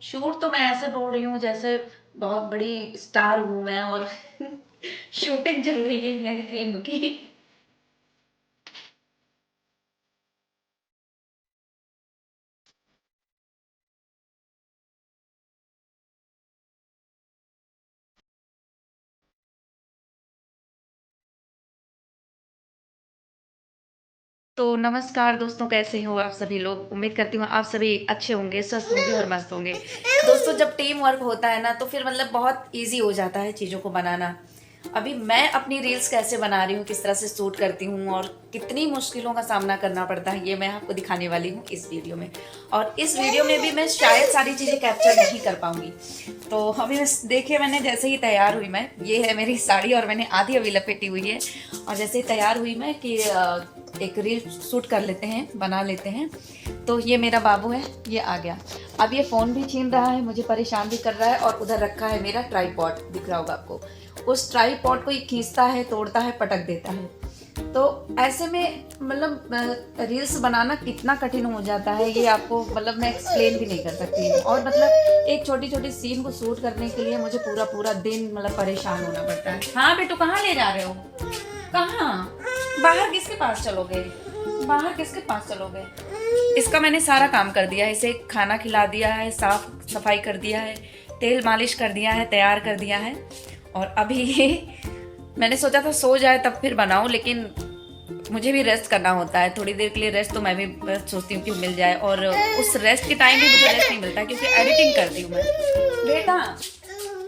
Shoot तो मैं ऐसे बोल रही हूँ जैसे बहुत बड़ी स्टार हूँ मैं और शूटिंग चल रही है फिल्म की। तो नमस्कार दोस्तों, कैसे हो आप सभी लोग। उम्मीद करती हूँ आप सभी अच्छे होंगे, स्वस्थ होंगे और मस्त होंगे। दोस्तों, जब टीम वर्क होता है ना तो फिर मतलब बहुत इजी हो जाता है चीज़ों को बनाना। अभी मैं अपनी रील्स कैसे बना रही हूँ, किस तरह से शूट करती हूँ और कितनी मुश्किलों का सामना करना पड़ता है, ये मैं आपको दिखाने वाली हूँ इस वीडियो में। और इस वीडियो में भी मैं शायद सारी चीज़ें कैप्चर नहीं कर पाऊंगी। तो अभी बस देखिए, मैंने जैसे ही तैयार हुई, मैं ये है मेरी साड़ी और मैंने आधी अभी लपेटी हुई है। और जैसे ही तैयार हुई मैं कि एक रील शूट कर लेते हैं, बना लेते हैं। तो ये मेरा बाबू है, ये आ गया। अब ये फ़ोन भी छीन रहा है, मुझे परेशान भी कर रहा है। और उधर रखा है मेरा ट्राइपॉड, दिख रहा होगा आपको। उस ट्राइपॉड को ये खींचता है, तोड़ता है, पटक देता है। तो ऐसे में मतलब रील्स बनाना कितना कठिन हो जाता है, ये आपको मतलब मैं एक्सप्लेन भी नहीं कर सकती। और मतलब एक छोटी छोटी सीन को शूट करने के लिए मुझे पूरा पूरा दिन मतलब परेशान होना पड़ता है। हाँ बेटू, कहाँ ले जा रहे हो? कहाँ? बाहर किसके पास चलोगे? बाहर किसके पास चलोगे? इसका मैंने सारा काम कर दिया है, इसे खाना खिला दिया है, साफ सफाई कर दिया है, तेल मालिश कर दिया है, तैयार कर दिया है। और अभी मैंने सोचा था सो जाए तब फिर बनाऊं, लेकिन मुझे भी रेस्ट करना होता है। थोड़ी देर के लिए रेस्ट तो मैं भी सोचती हूँ कि मिल जाए, और उस रेस्ट के टाइम भी मुझे रेस्ट नहीं मिलता क्योंकि एडिटिंग करती हूँ मैं। बेटा,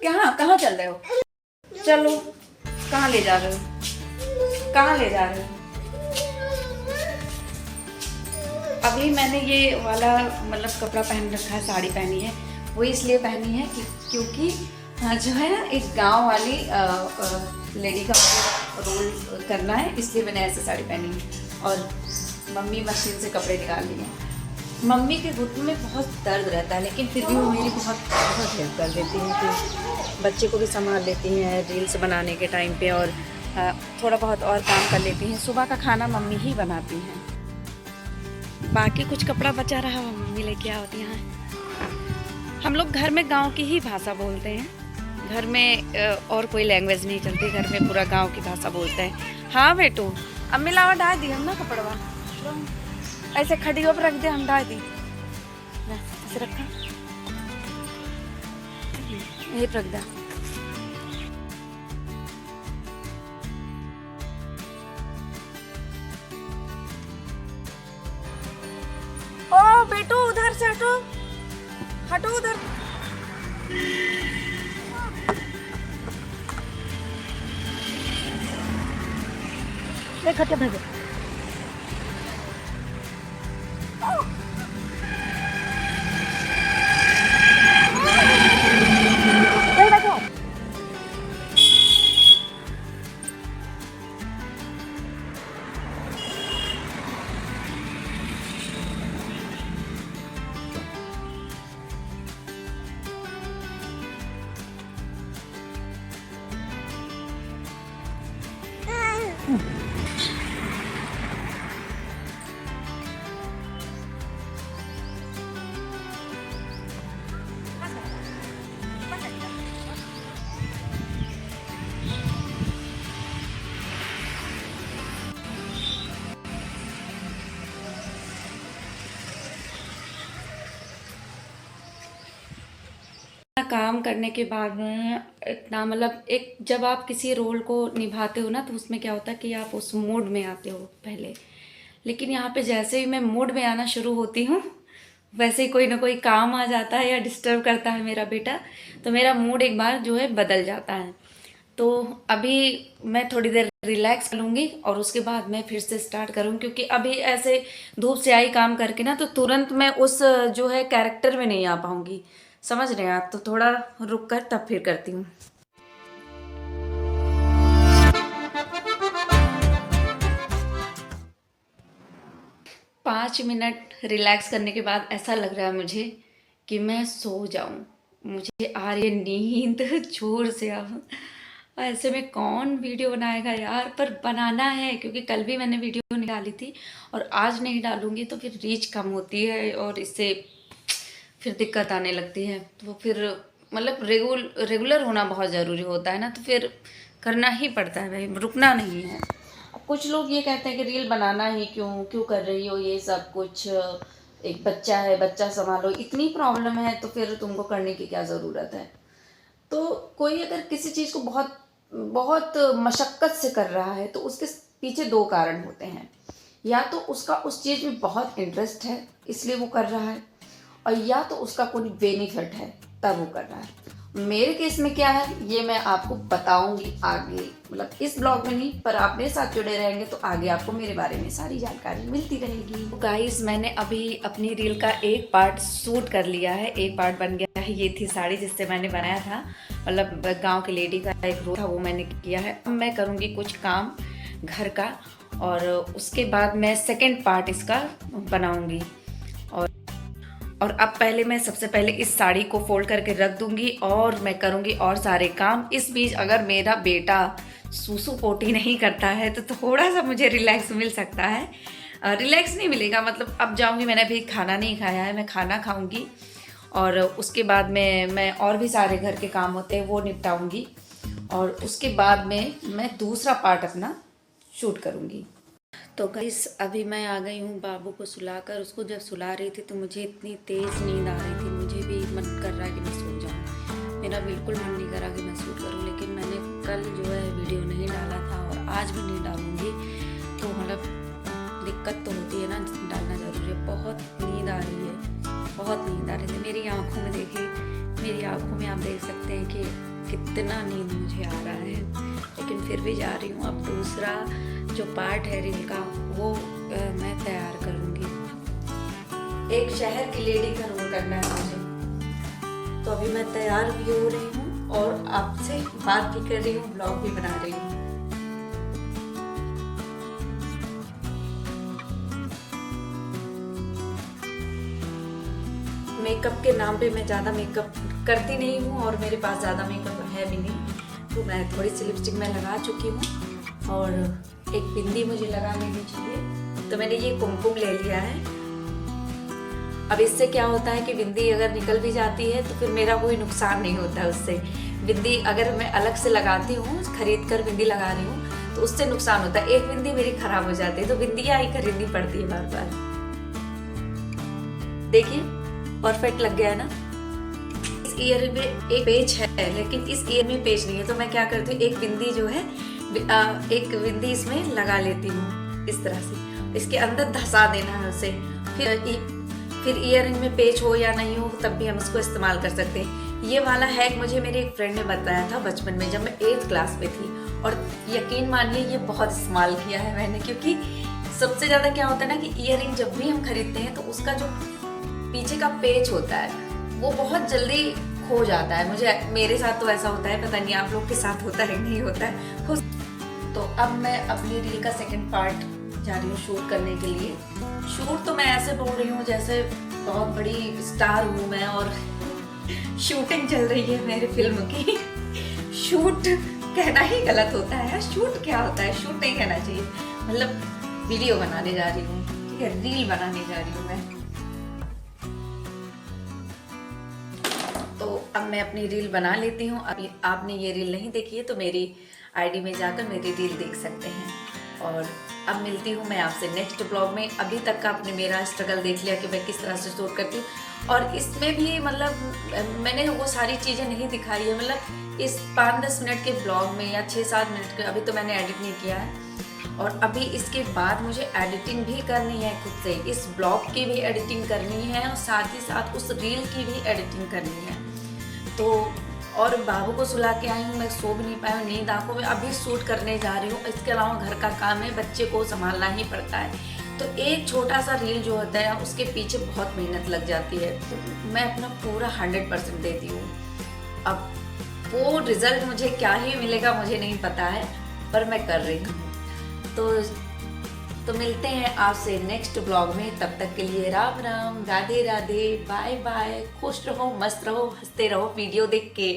कहाँ कहाँ चल रहे हो? चलो, कहाँ ले जा रहे हो? कहाँ ले जा रहे हो? अभी मैंने ये वाला मतलब कपड़ा पहन रखा है, साड़ी पहनी है। वो इसलिए पहनी है कि क्योंकि जो है ना, एक गांव वाली लेडी का रोल करना है, इसलिए मैंने ऐसे साड़ी पहनी है। और मम्मी मशीन से कपड़े निकाल लिए हैं। मम्मी के घुटने में बहुत दर्द रहता है, लेकिन फिर भी वो मेरी बहुत बहुत हेल्प कर देती हैं कि बच्चे को भी संभाल लेती हैं रील्स बनाने के टाइम पे, और थोड़ा बहुत और काम कर लेती हैं। सुबह का खाना मम्मी ही बनाती हैं। बाकी कुछ कपड़ा बचा रहा मम्मी लेके आती हैं। हम लोग घर में गांव की ही भाषा बोलते हैं। घर में और कोई लैंग्वेज नहीं चलती, घर में पूरा गांव की भाषा बोलते हैं। हाँ बेटू, अम्मी लावा डाल दी हम ना कपड़वा, ऐसे खड़ियों पर रख दे, हम डाल दी ऐसे रखा, यही रख दे। ओ बेटू, उधर से हटो, हटो उधर। देख हटे भागे। काम करने के बाद में इतना मतलब, एक जब आप किसी रोल को निभाते हो ना, तो उसमें क्या होता है कि आप उस मूड में आते हो पहले। लेकिन यहाँ पे जैसे ही मैं मूड में आना शुरू होती हूँ, वैसे ही कोई ना कोई काम आ जाता है या डिस्टर्ब करता है मेरा बेटा, तो मेरा मूड एक बार जो है बदल जाता है। तो अभी मैं थोड़ी देर रिलैक्स लूँगी और उसके बाद मैं फिर से स्टार्ट करूँ, क्योंकि अभी ऐसे धूप से आई काम करके ना, तो तुरंत मैं उस जो है कैरेक्टर में नहीं आ पाऊँगी। समझ रहे हैं आप? तो थोड़ा रुक कर तब फिर करती हूँ। 5 मिनट रिलैक्स करने के बाद ऐसा लग रहा है मुझे कि मैं सो जाऊं। मुझे आ रही है नींद जोर से। अब ऐसे में कौन वीडियो बनाएगा यार, पर बनाना है क्योंकि कल भी मैंने वीडियो नहीं डाली थी, और आज नहीं डालूंगी तो फिर रीच कम होती है और इससे फिर दिक्कत आने लगती है। तो फिर मतलब रेगुलर होना बहुत ज़रूरी होता है ना, तो फिर करना ही पड़ता है भाई, रुकना नहीं है। अब कुछ लोग ये कहते हैं कि रील बनाना ही क्यों क्यों कर रही हो ये सब कुछ, एक बच्चा है, बच्चा संभालो, इतनी प्रॉब्लम है तो फिर तुमको करने की क्या ज़रूरत है। तो कोई अगर किसी चीज़ को बहुत बहुत मशक्क़त से कर रहा है तो उसके पीछे दो कारण होते हैं। या तो उसका उस चीज़ में बहुत इंटरेस्ट है इसलिए वो कर रहा है, और या तो उसका कोई बेनिफिट है तब वो कर रहा है। मेरे केस में क्या है ये मैं आपको बताऊंगी आगे, मतलब इस ब्लॉग में नहीं, पर आप मेरे साथ जुड़े रहेंगे तो आगे आपको मेरे बारे में सारी जानकारी मिलती रहेगी। तो गाइस, मैंने अभी अपनी रील का एक पार्ट शूट कर लिया है, एक पार्ट बन गया है। ये थी साड़ी जिससे मैंने बनाया था, मतलब गांव की लेडी का एक रोल था, वो मैंने किया है। अब मैं करूँगी कुछ काम घर का, और उसके बाद मैं सेकेंड पार्ट इसका बनाऊँगी। और अब पहले मैं सबसे पहले इस साड़ी को फोल्ड करके रख दूंगी और मैं करूंगी और सारे काम। इस बीच अगर मेरा बेटा सूसू पोटी नहीं करता है तो थोड़ा सा मुझे रिलैक्स मिल सकता है। रिलैक्स नहीं मिलेगा, मतलब अब जाऊंगी, मैंने अभी खाना नहीं खाया है, मैं खाना खाऊंगी और उसके बाद में मैं और भी सारे घर के काम होते हैं वो निपटाऊंगी, और उसके बाद में मैं दूसरा पार्ट अपना शूट करूंगी। तो गाइस, अभी मैं आ गई हूँ बाबू को सुलाकर। उसको जब सुला रही थी तो मुझे इतनी तेज़ नींद आ रही थी, मुझे भी मन कर रहा है कि मैं सो जाऊँ। मेरा बिल्कुल मन नहीं करा कि मैं शूट करूँ, लेकिन मैंने कल जो है वीडियो नहीं डाला था और आज भी नहीं डालूँगी। तो मतलब दिक्कत तो होती है ना, डालना ज़रूरी है। बहुत नींद आ रही है, बहुत नींद आ रही थी। मेरी आँखों में देखिए, मेरी आँखों में आप देख सकते हैं कि कितना नींद मुझे आ रहा है, लेकिन फिर भी जा रही हूँ। अब दूसरा जो पार्ट है रील का वो मैं तैयार करूँगी। एक शहर की लेडी का रोल करना है मुझे। तो अभी मैं तैयार भी हो रही हूँ और आपसे बात भी कर रही हूँ, ब्लॉग भी बना रही हूँ। मेकअप के नाम पे मैं ज़्यादा मेकअप करती नहीं हूँ और मेरे पास ज़्यादा मेकअप है भी नहीं, तो मैं थोड़ी सी लिपस्टिक में लगा चुकी हूँ और एक बिंदी मुझे लगा लेनी चाहिए। तो मैंने ये कुमकुम ले लिया है। अब इससे क्या होता है कि बिंदी अगर निकल भी जाती है तो फिर मेरा कोई नुकसान नहीं होता है उससे। बिंदी अगर मैं अलग से लगाती हूँ, खरीद कर बिंदी लगा रही हूँ, तो उससे नुकसान होता है। एक बिंदी मेरी खराब हो जाती है तो बिंदियाँ ही खरीदनी पड़ती है बार बार। देखिए परफेक्ट लग गया है ना। इस ईयर में एक पेच है लेकिन इस ईयर में पेच नहीं है, तो मैं क्या करती हूँ, एक बिंदी जो है एक बिंदी इसमें लगा लेती हूँ इस तरह से, इसके अंदर धंसा देना है उसे। फिर ईयरिंग में पेच हो या नहीं हो तब भी हम इसको इस्तेमाल कर सकते हैं। ये वाला हैक मुझे मेरे एक फ्रेंड ने बताया था बचपन में, जब मैं 8th क्लास में थी, और यकीन मानिए ये बहुत इस्तेमाल किया है मैंने। क्योंकि सबसे ज़्यादा क्या होता है ना कि ईयरिंग जब भी हम खरीदते हैं तो उसका जो पीछे का पेच होता है वो बहुत जल्दी खो जाता है। मेरे साथ तो ऐसा होता है, पता नहीं आप लोग के साथ होता है नहीं होता है। तो अब मैं अपनी रील का सेकंड पार्ट जा रही हूँ शूट करने के लिए। शूट तो मैं ऐसे बोल रही हूँ जैसे बहुत बड़ी स्टार हूँ मैं और शूटिंग चल रही है मेरी फिल्म की। शूट कहना ही गलत होता है, शूट क्या होता है, शूट नहीं कहना चाहिए। मतलब वीडियो बनाने जा रही हूँ, ठीक है, रील बनाने जा रही हूँ मैं। तो अब मैं अपनी रील बना लेती हूँ। अभी आपने ये रील नहीं देखी है तो मेरी आईडी में जाकर मेरी रील देख सकते हैं। और अब मिलती हूँ मैं आपसे नेक्स्ट ब्लॉग में। अभी तक का आपने मेरा स्ट्रगल देख लिया कि मैं किस तरह से शूट करती हूँ, और इसमें भी मतलब मैंने वो सारी चीज़ें नहीं दिखाई है। मतलब इस 5-10 मिनट के ब्लॉग में या 6-7 मिनट के, अभी तो मैंने एडिट नहीं किया है, और अभी इसके बाद मुझे एडिटिंग भी करनी है खुद से। इस ब्लॉग की भी एडिटिंग करनी है और साथ ही साथ उस रील की भी एडिटिंग करनी है। तो और बाबू को सुला के आई हूँ, मैं सो भी नहीं पाई हूँ, नींद आंखों में, अभी शूट करने जा रही हूँ। इसके अलावा घर का काम है, बच्चे को संभालना ही पड़ता है। तो एक छोटा सा रील जो होता है उसके पीछे बहुत मेहनत लग जाती है। तो मैं अपना पूरा 100% देती हूँ। अब वो रिजल्ट मुझे क्या ही मिलेगा मुझे नहीं पता है, पर मैं कर रही हूँ। तो मिलते हैं आपसे नेक्स्ट ब्लॉग में। तब तक के लिए राम राम, राधे राधे, बाय बाय। खुश रहो, मस्त रहो, हंसते रहो वीडियो देख के।